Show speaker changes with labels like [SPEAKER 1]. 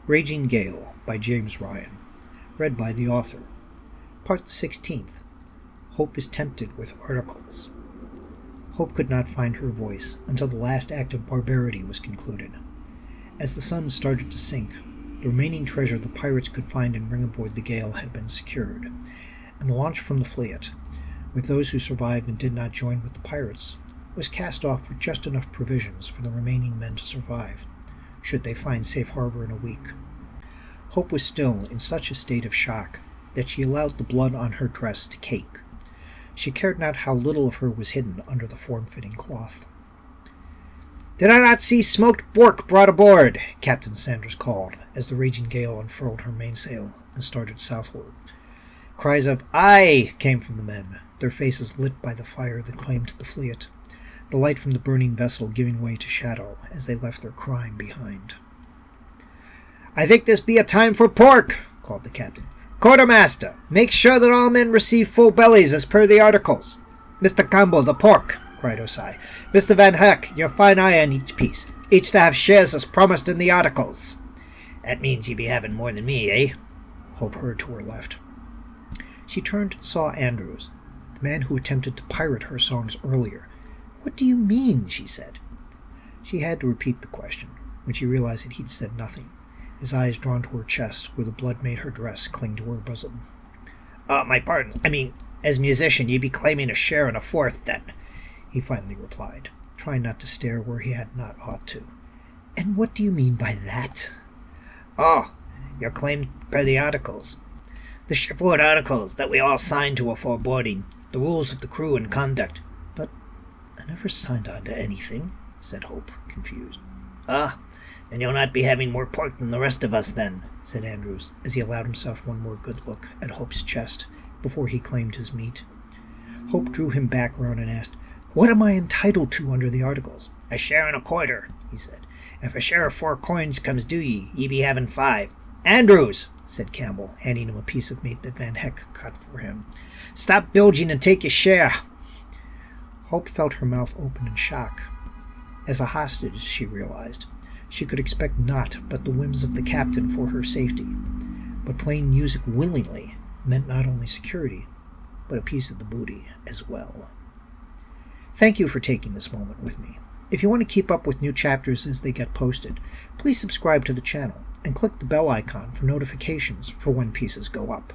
[SPEAKER 1] Raging Gail by James Ryan. Read by the author. Part the 16th. Hope is tempted with articles. Hope could not find her voice until the last act of barbarity was concluded. As the sun started to sink, the remaining treasure the pirates could find and bring aboard the Gail had been secured, and the launch from the fleet, with those who survived and did not join with the pirates, was cast off with just enough provisions for the remaining men to survive, should they find safe harbor in a week. Hope was still in such a state of shock that she allowed the blood on her dress to cake. She cared not how little of her was hidden under the form-fitting cloth. "Did I not see smoked pork brought aboard?" Captain Sanders called, as the Raging Gail unfurled her mainsail and started southward. Cries of "Aye!" came from the men, their faces lit by the fire that claimed the fleet, the light from the burning vessel giving way to shadow as they left their crime behind. "I think this be a time for pork," called the captain. "Quartermaster, make sure that all men receive full bellies as per the articles." "Mr. Campbell, the pork," cried Osai. "Mr. Van Heck, your fine eye on each piece, each to have shares as promised in the articles." "That means ye be having more than me, eh?" Hope heard to her left. She turned and saw Andrews, the man who attempted to pirate her songs earlier. "What do you mean?" she said. She had to repeat the question, when she realized that he'd said nothing, his eyes drawn to her chest, where the blood made her dress cling to her bosom. My pardon. I mean, as musician, ye be claiming a share and a fourth, then," he finally replied, trying not to stare where he had not ought to. "And what do you mean by that?" "Oh, your claim per the articles. The shipboard articles that we all signed to afore boarding, the rules of the crew and conduct." "But I never signed on to anything," said Hope, confused. Then you'll not be having more pork than the rest of us, then," said Andrews, as he allowed himself one more good look at Hope's chest before he claimed his meat. Hope drew him back round and asked, "What am I entitled to under the articles?" "A share and a quarter," he said. "If a share of 4 coins comes due ye be having 5. "Andrews," said Campbell, handing him a piece of meat that Van Heck cut for him, "stop bilging and take your share." Hope felt her mouth open in shock. As a hostage, she realized, she could expect naught but the whims of the captain for her safety, but playing music willingly meant not only security, but a piece of the booty as well. Thank you for taking this moment with me. If you want to keep up with new chapters as they get posted, please subscribe to the channel and click the bell icon for notifications for when pieces go up.